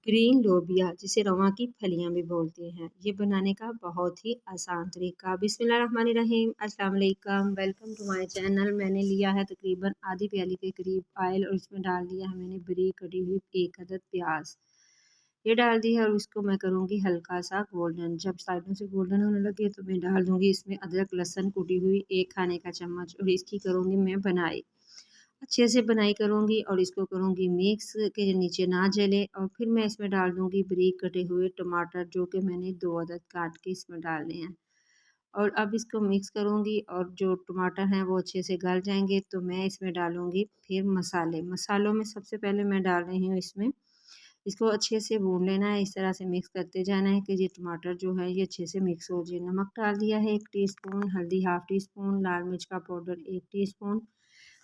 Green लोबिया जिसे रवा की फलियां भी बोलते हैं, ये बनाने का बहुत ही आसान तरीका। बिस्मिल्लाहिर्रहमानिर्रहीम, अस्सलाम वालेकुम, वेलकम टू माय चैनल। मैंने लिया है तकरीबन आधी प्याली के करीब ऑयल और इसमें डाल दिया है मैंने बारीक कटी हुई एक अदद प्याज। ये डाल दी है और इसको मैं करूँगी हल्का सा गोल्डन। जब साइडों से गोल्डन होने लगे तो मैं डाल दूँगी इसमें अदरक लहसुन कुटी हुई 1 खाने का चम्मच और इसकी करूँगी मैं बनाई। अच्छे से बनाई करूँगी और इसको करूँगी मिक्स के नीचे ना जले और फिर मैं इसमें डाल दूँगी बारीक कटे हुए टमाटर जो कि मैंने 2 अदद काट के इसमें डालने हैं। और अब इसको मिक्स करूँगी और जो टमाटर हैं वो अच्छे से गल जाएँगे तो मैं इसमें डालूँगी फिर मसाले। मसालों में सबसे पहले मैं डाल रही हूँ इसमें, इसको अच्छे से भून लेना है, इस तरह से मिक्स करते जाना है कि ये टमाटर जो है ये अच्छे से मिक्स हो जाए। नमक डाल दिया है 1 टीस्पून, हल्दी हाफ़ टी स्पून, लाल मिर्च का पाउडर 1 टीस्पून,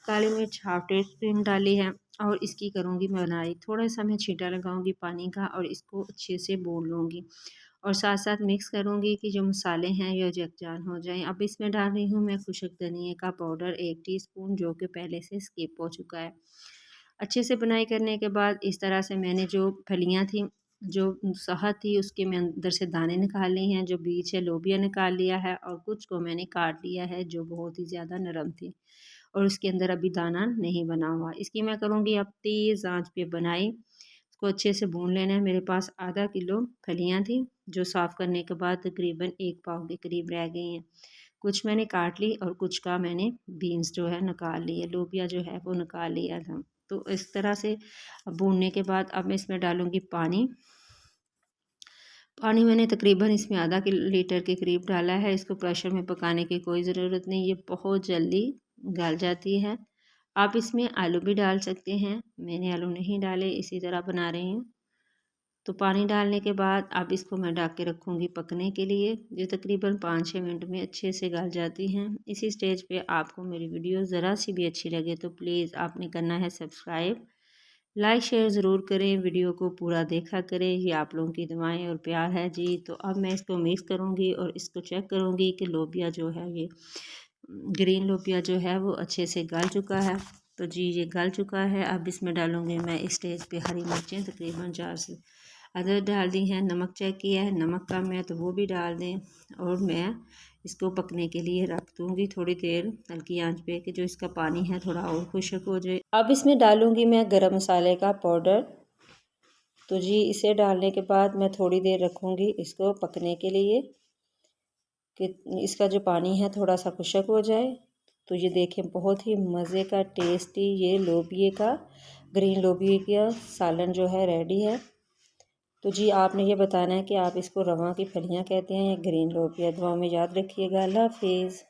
काली मिर्च हाफ़ टी स्पून डाली है और इसकी करूँगी बनाई। थोड़ा-सा मैं छींटा लगाऊँगी पानी का और इसको अच्छे से भून लूँगी और साथ-साथ मिक्स करूँगी कि जो मसाले हैं ये यकजान हो जाएँ। अब इसमें डाल रही हूँ मैं खुश्क धनिये का पाउडर 1 टीस्पून जो कि पहले से स्किप हो चुका है। अच्छे से बुनाई करने के बाद इस तरह से मैंने जो फलियाँ थी, जो शहद थी उसके मैं अंदर से दाने निकाल लिए हैं, जो बीज है लोबिया निकाल लिया है और कुछ को मैंने काट लिया है जो बहुत ही ज़्यादा नरम थी और उसके अंदर अभी दाना नहीं बना हुआ। इसकी मैं करूँगी अब तेज़ आँच पे बनाई। इसको अच्छे से भून लेना है। मेरे पास आधा किलो फलियाँ थी जो साफ़ करने के बाद तकरीबन 1 पाव के करीब रह गई हैं। कुछ मैंने काट ली और कुछ का मैंने बीन्स जो है निकाल लिए, लोबिया जो है वो निकाल लिया था। तो इस तरह से भूनने के बाद अब मैं इसमें डालूँगी पानी। पानी मैंने तकरीबन इसमें आधा लीटर के करीब डाला है। इसको प्रेशर में पकाने की कोई ज़रूरत नहीं, ये बहुत जल्दी गल जाती है। आप इसमें आलू भी डाल सकते हैं, मैंने आलू नहीं डाले, इसी तरह बना रही हूँ। तो पानी डालने के बाद अब इसको मैं ढक के रखूँगी पकने के लिए, जो तकरीबन 5-6 मिनट में अच्छे से गल जाती हैं। इसी स्टेज पे आपको मेरी वीडियो ज़रा सी भी अच्छी लगे तो प्लीज़ आपने करना है सब्सक्राइब, लाइक शेयर ज़रूर करें, वीडियो को पूरा देखा करें, ये आप लोगों की दुआएं और प्यार है जी। तो अब मैं इसको मिक्स करूँगी और इसको चेक करूँगी कि लोबिया जो है ये ग्रीन लोबिया जो है वो अच्छे से गल चुका है। तो जी ये गल चुका है। अब इसमें डालूँगी मैं इस स्टेज पे हरी मिर्चें तकरीबन 4 से अदरक डाल दी है। नमक चेक किया है, नमक कम है तो वो भी डाल दें और मैं इसको पकने के लिए रख दूँगी थोड़ी देर हल्की आंच पे कि जो इसका पानी है थोड़ा और खुश्क हो जाए। अब इसमें डालूँगी मैं गरम मसाले का पाउडर। तो जी इसे डालने के बाद मैं थोड़ी देर रखूँगी इसको पकने के लिए कि इसका जो पानी है थोड़ा सा खुश्क हो जाए। तो ये देखें बहुत ही मज़े का टेस्टी ये लोबिये का ग्रीन लोबिये का सालन जो है रेडी है। तो जी आपने ये बताना है कि आप इसको रवा की फलियाँ कहते हैं या ग्रीन लोबिया। दुआ में याद रखिएगा। अल्लाह हाफ़िज़।